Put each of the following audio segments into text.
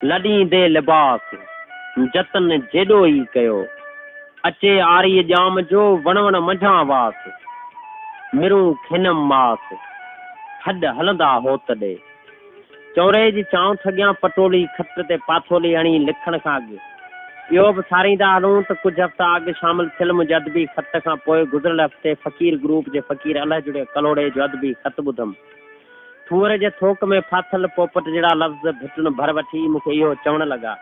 लॾींदे लिबास जतन जेॾो ई कयो। अचे आरी जाम जो वण वण मंझां वास, मिरूं खिनम मास हॾ हलंदा हो तॾे। चौरे जी चांव ठॻियां पटोली खट ते पाथोली हणी लिखण खां अॻु इहो बि सारींदा हलूं त कुझु हफ़्ता अॻु शामिल फिल्म जे अदबी ख़त खां पोइ गुज़िरियल हफ़्ते फ़क़ीर ग्रुप जे फ़क़ीर अलाह जुड़े कलोड़े जो अदबी ख़त ॿुधमि। थूअर जे थोक में फाथल पोपट जहिड़ा लफ़्ज़ भिटुन भर वठी मूंखे इहो चवणु लॻा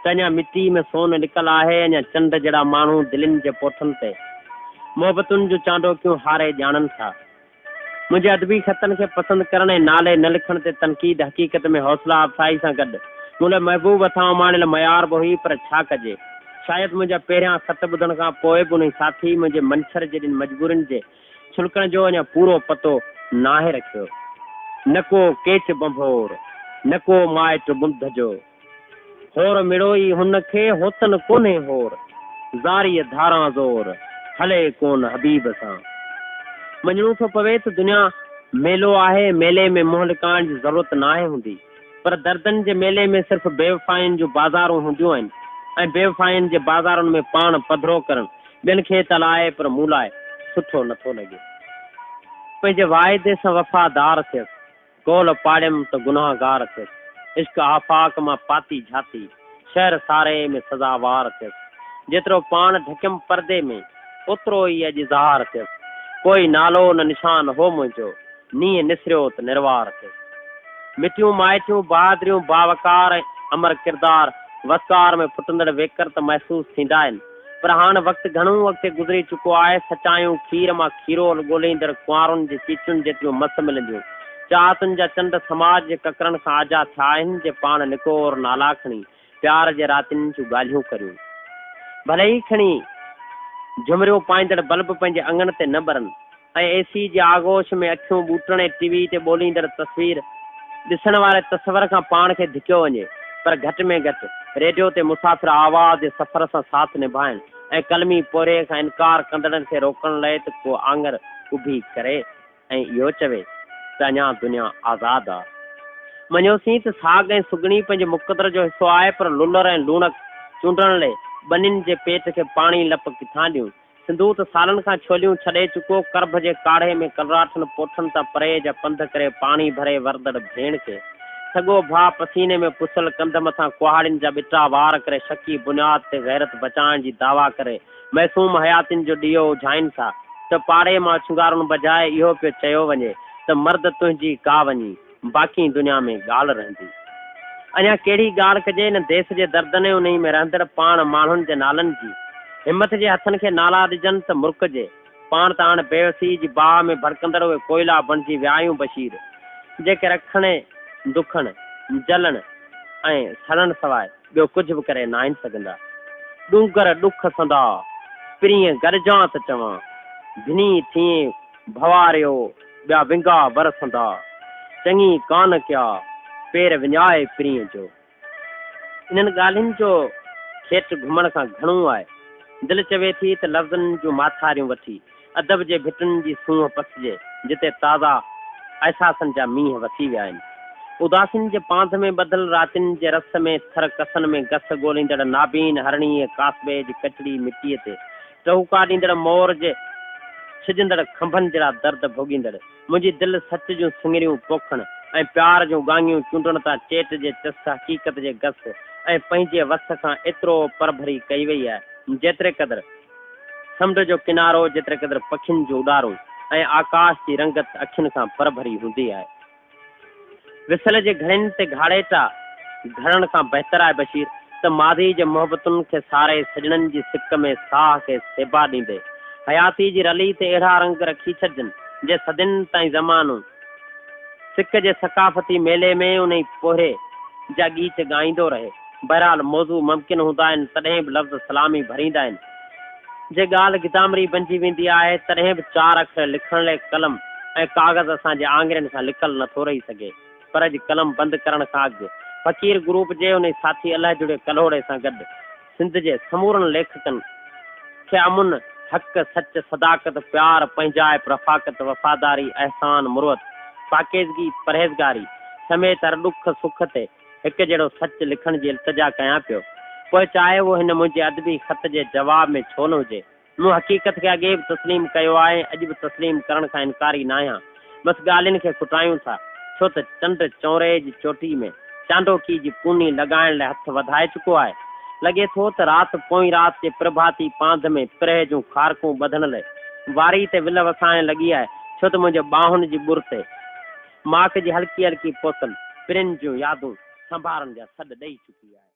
त अञा मिटी में सोन निकल आहे, अञा चंड जहिड़ा माण्हू दिलनि जे पोठनि ते मोहबतुनि जूं चांडोकियूं हारे ॼाणनि था। मुंहिंजे अदबी ख़तनि खे पसंदि करण ऐं नाले न लिखण ते तनक़ीद हक़ीक़त में हौसला अफ़ज़ाई सां गॾु मुंहिंजे महबूब अथां माणियल मयार बि हुई, पर छा कजे शायदि मुंहिंजा पहिरियां ख़त ॿुधण खां पोइ बि उन साथी मुंहिंजे मंछर जहिड़ी मजबूरियुनि जे छुलकण जो अञा पूरो पतो नाहे रखियो। न को केच बंभोर, न को माइट बुंध जो होर मिड़ो ई हुन खे होतन कोन्हे होर, ज़ारी धारा ज़ोर हले कोन हबीब सां। मञणो थो पवे त दुनिया मेलो आहे, मेले में मुंहुं लिकाइण जी ज़रूरत नाहे हूंदी, पर दर्दनि जे मेले में सिर्फ़ु बेवफ़ाइनि जूं बाज़ारूं हूंदियूं आहिनि ऐं बेवफ़ाइनि जे बाज़ारुनि में पाण पधरो करणु ॿियनि खे त लाहे पर मूं लाइ सुठो नथो लॻे। पंहिंजे वाइदे सां वफ़ादार थियसि, कौल पाड़ियमि त गुनाहगार थियसि, इश्क आफ़ाक मां पाती झाती शहर सारे में सज़ावार थियसि। जेतिरो पाण ढकियमि परदे में ओतिरो ई अॼु ज़ाहिर थियसि, कोई नालो न निशान हो मुंहिंजो, नीअं निसरियो त निर्वार थियसि। मिटियूं माइटियूं बहादुरियूं बावकार ऐं अमर किरदार वसकार में फुटंदड़ वेकर त महसूस थींदा आहिनि, पर हाणे वक़्तु घणो अॻिते गुज़री चुको आहे। सचायूं खीर मां खीरो ॻोल्हींदड़ कुंवारुनि जी चीचुनि जेतिरियूं मस मिलंदियूं, चाहतुनि जा चंड समाज जे ककरनि खां आज़ाद थिया आहिनि, जे पाण निकोर नाला खणी प्यार जे रातिनि जूं ॻाल्हियूं करियूं। भले ई खणी झुमरियूं पाईंदड़ बल्ब पंहिंजे अंगण ते न ॿरनि ऐं एसी जे आगोश में अखियूं ॿूटण ऐं टीवी ते ॿोलींदड़ तस्वीर ॾिसण वारे तस्वर खां पाण खे धिकियो वञे, पर घटि में घटि रेडियो ते मुसाफ़िर आवाज़ जे सफ़र सां साथ निभाइनि ऐं कलमी पोरे खां इनकार कंदड़नि खे रोकण लाइ त को आंगर उभी करे ऐं इहो चवे त अञा दुनिया आज़ादु आहे। मञोसीं त साग ऐं सुगणी पंहिंजे मुक़दर जो हिसो आहे, पर लुलर ऐं लूणक चूंडण लाइ ॿनियुनि जे पेट खे पाणी लप किथां ॾियूं। सिंधू त सालनि खां छोलियूं छॾे चुको, करभ जे काढ़े में कलराठनि पोठनि तां परे जा पंध करे पाणी भरे वरदड़ भेण खे सॻो भाउ पसीने में पुसल कंध मथां कुहाड़ियुनि जा ॿिटा वार करे शकी बुनियाद ते गैरत बचाइण जी दावा करे महसूम हयातियुनि जो ॾीओ उझाइनि था, त पाड़े मां शुंगारुनि बजाए इहो पियो चयो वञे त मर्द तुंहिंजी का वञी बाक़ी दुनिया में ॻाल्हि रहंदी। अञा कहिड़ी ॻाल्हि कजे न देश जे दर्दनि उन में रहंदड़ पाण माण्हुनि जे नालनि जी, हिमत जे हथनि खे नाला ॾिजनि त मुल्क जे पाण त हाणे बेवसी जी बाह में भड़कंदड़ उहे कोयला बणिजी विया आहियूं बशीर, जेके रखण दुखण जलण ऐं सड़ण सवाइ ॿियो कुझु बि करे न आहिनि सघंदा। ॾूंगर ॾुख संदा प्रीअं गॾिजां त चवां, भिनी थिए भवारियो ॿिया विंगा बरसंदा, चङी कान कया पेर विञाए प्रीअं जो। इन्हनि ॻाल्हियुनि जो खेत घुमण खां घणो आहे। दिलि चवे थी त लफ़्ज़नि जूं माथारियूं वठी अदब जे भिटुनि जी सूंहं पसिजे, जिते ताज़ा अहसासनि जा मींहं वसी विया आहिनि। उदासियुनि जे पांध में ॿधल रातियुनि जे रस में थर कसनि में गस ॻोल्हींदड़ नाबीन हरणी कासबे जी कचड़ी मिटीअ ते टहुका ॾींदड़ मोर जे छिजंदड़ खंभनि जहिड़ा दर्द भोॻींदड़ मुंहिंजी दिलि सच जूं सिङरियूं पोखण ऐं प्यार जूं गांगियूं चूंडण तां चेट जे चस हक़ीक़त जे गस ऐं पंहिंजे वस खां एतिरो परभरी कई वई आहे, जेतिरे क़दुरु समुंड जो किनारो, जेतिरे क़दुरु पखियुनि जो उॾारो ऐं आकाश जी रंगत अखियुनि खां परभरी हूंदी आहे। विसल जे घड़नि ते घाड़ेटा घड़नि खां बहितर आहे बशीर त मादी जे मोहबतुनि खे सारे सजणनि जी सिक में साह खे सेबा ॾींदे हयाती जी रली ते अहिड़ा रंग रखी छॾजनि जे सदियुनि ताईं ज़मानो सिक जे सकाफ़ती मेले में उन पोहरे जा गीत ॻाईंदो रहे। बहरहाल मौज़ू मुमकिन हूंदा आहिनि, तॾहिं बि लफ़्ज़ सलामी भरींदा आहिनि। जे ॻाल्हि गिदामरी बणिजी वेंदी आहे, तॾहिं बि 4 अखर लिखण लाइ कलम ऐं काग़ज़ असांजे आङिरनि खां लिकल नथो रही सघे। पर अॼु कलम बंदि करण खां अॻु फ़क़ीर ग्रुप जे उन साथी अलाह जुड़े कलोड़े सां गॾु सिंध जे समूरनि लेखकनि खे अमुन हक़ सच सदाकत प्यार पंहिंजाइप रफ़ाकत वफ़ादारी अहसान मुरुअत पाकीज़गी परहेज़गारी समेत हर ॾुख सुख ते हिक जहिड़ो सच लिखण जी इल्तिजा कयां पियो। पोइ चाहे वो हिन मुंहिंजे अदबी ख़त जे जवाब में छो न हुजे, मूं हक़ीक़त खे अॻे बि तस्लीम कयो आहे, अॼु बि तस्लीम करण खां इनकारी न आहियां। बसि ॻाल्हियुनि खे खुटायूं था, छो त चंड चौरे जी चोटी में चांडोकी जी पूनी लॻाइण लाइ हथु वधाए चुको आहे। लॻे थो त राति पोइ राति जे प्रभाती पांध में पिरह जूं खारकूं ॿधण लाइ वारी ते विल वसाइण लॻी आहे, छो त मुंहिंजे ॿाहुनि जी ॿुर ते माक जी हल्की हल्की पोसल पिरनि जूं यादूं संभारण जा सॾ ॾेई चुकी आहे।